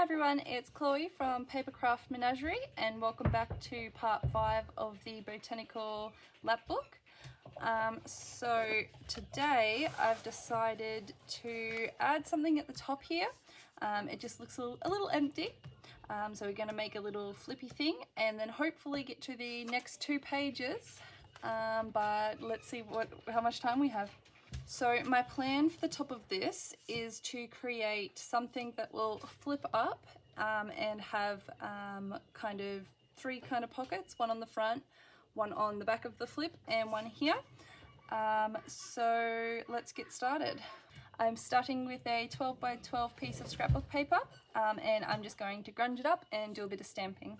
Hi everyone, it's Chloe from Papercraft Menagerie and welcome back to part 5 of the Botanical Lapbook. So today I've decided to add something at the top here. It just looks a little empty. So we're going to make a little flippy thing and then hopefully get to the next 2 pages. But let's see how much time we have. So my plan for the top of this is to create something that will flip up and have kind of 3 kind of pockets, one on the front, one on the back of the flip and one here. So let's get started. I'm starting with a 12 by 12 piece of scrapbook paper and I'm just going to grunge it up and do a bit of stamping.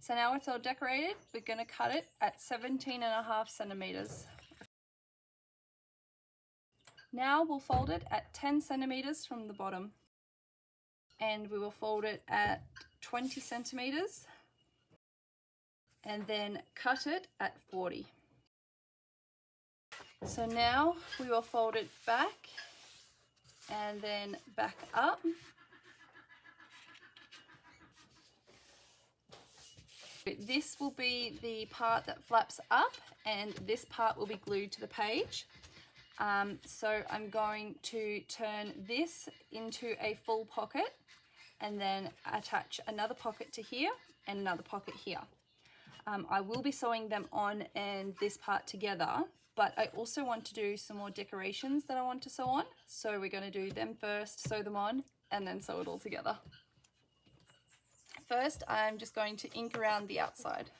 So now it's all decorated, we're going to cut it at 17.5 centimeters. Now we'll fold it at 10 centimeters from the bottom. And we will fold it at 20 centimeters. And then cut it at 40. So now we will fold it back and then back up. This will be the part that flaps up and this part will be glued to the page. So I'm going to turn this into a full pocket and then attach another pocket to here and another pocket here. I will be sewing them on and this part together, but I also want to do some more decorations that I want to sew on. So we're going to do them first, sew them on, and then sew it all together. First, I'm just going to ink around the outside.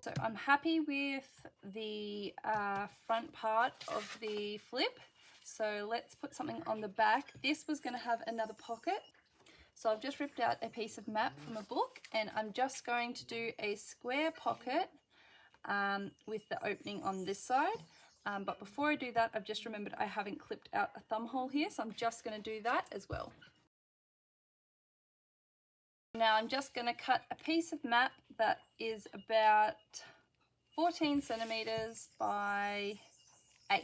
So I'm happy with the front part of the flip. So let's put something on the back. This was going to have another pocket. So I've just ripped out a piece of map from a book and I'm just going to do a square pocket with the opening on this side. But before I do that, I've just remembered I haven't clipped out a thumb hole here. So I'm just going to do that as well. Now I'm just going to cut a piece of map that is about 14 centimeters by 8.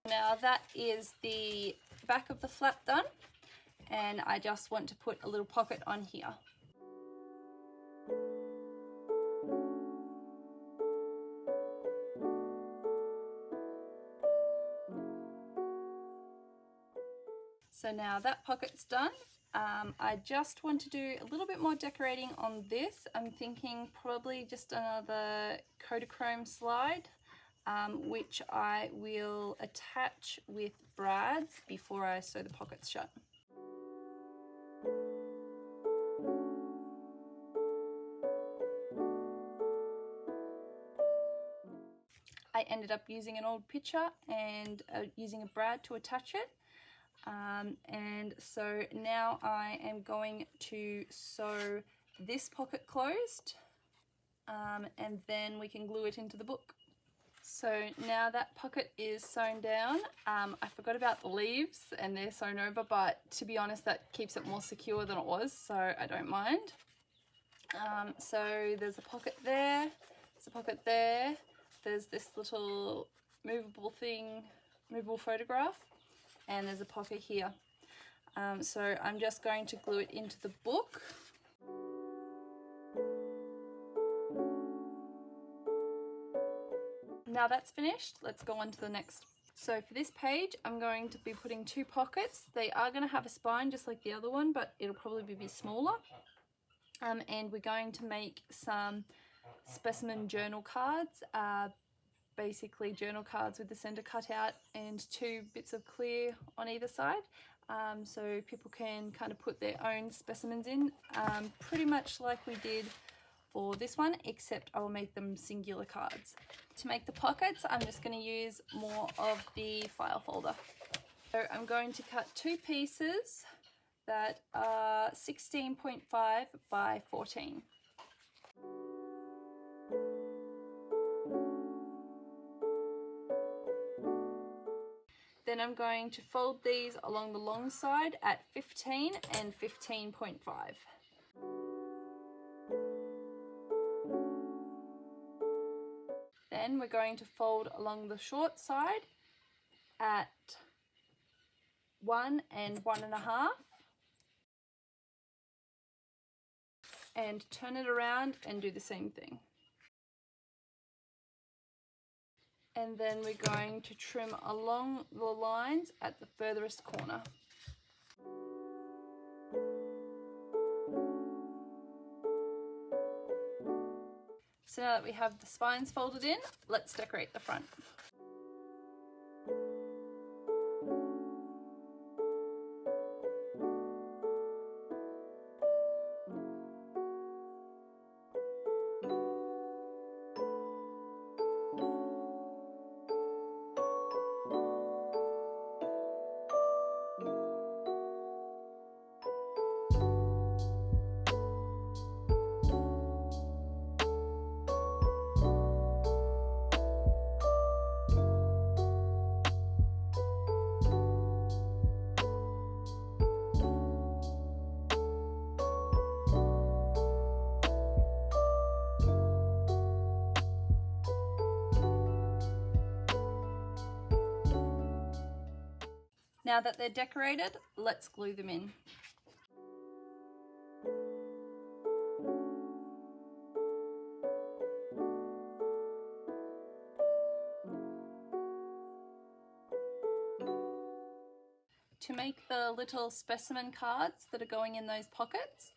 Now that is the back of the flap done, and I just want to put a little pocket on here. So now that pocket's done. I just want to do a little bit more decorating on this. I'm thinking probably just another Kodachrome slide, which I will attach with brads before I sew the pockets shut. I ended up using an old picture and using a brad to attach it. And so now I am going to sew this pocket closed and then we can glue it into the book. So now that pocket is sewn down, I forgot about the leaves and they're sewn over, but to be honest that keeps it more secure than it was, so I don't mind. So there's a pocket there, there's a pocket there, there's this little movable photograph, and there's a pocket here. So I'm just going to glue it into the book. Now that's finished, let's go on to the next. So for this page, I'm going to be putting 2 pockets. They are going to have a spine just like the other one, but it'll probably be smaller. And we're going to make some specimen journal cards, basically journal cards with the center cut out and 2 bits of clear on either side. So people can kind of put their own specimens in, pretty much like we did for this one, except I will make them singular cards. To make the pockets, I'm just going to use more of the file folder. So I'm going to cut 2 pieces that are 16.5 by 14. Then I'm going to fold these along the long side at 15 and 15.5. Then we're going to fold along the short side at 1 and 1.5 and turn it around and do the same thing. And then we're going to trim along the lines at the furthest corner. So now that we have the spines folded in, let's decorate the front. Now that they're decorated, let's glue them in. To make the little specimen cards that are going in those pockets,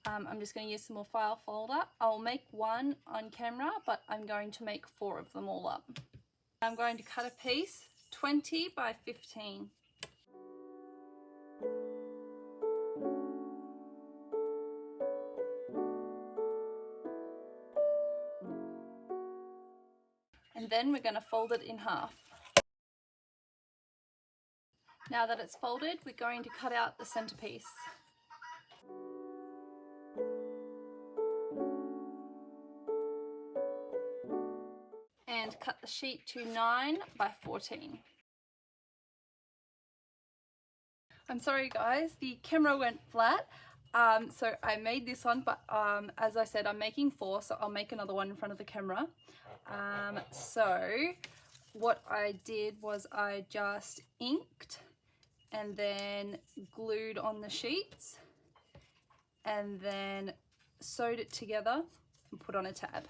I'm just going to use some more file folder. I'll make 1 on camera, but I'm going to make 4 of them all up. I'm going to cut a piece 20 by 15. And then we're going to fold it in half. Now that it's folded, we're going to cut out the centerpiece. And cut the sheet to 9 by 14. I'm sorry guys, the camera went flat. So I made this one, but as I said, I'm making 4, so I'll make another one in front of the camera. So what I did was I just inked and then glued on the sheets and then sewed it together and put on a tab.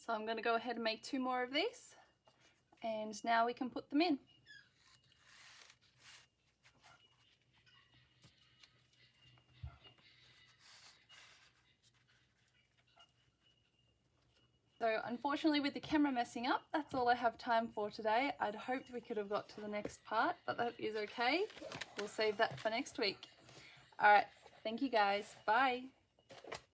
So I'm going to go ahead and make 2 more of these, and now we can put them in. So unfortunately, with the camera messing up, that's all I have time for today. I'd hoped we could have got to the next part, but that is okay. We'll save that for next week. All right, thank you guys. Bye.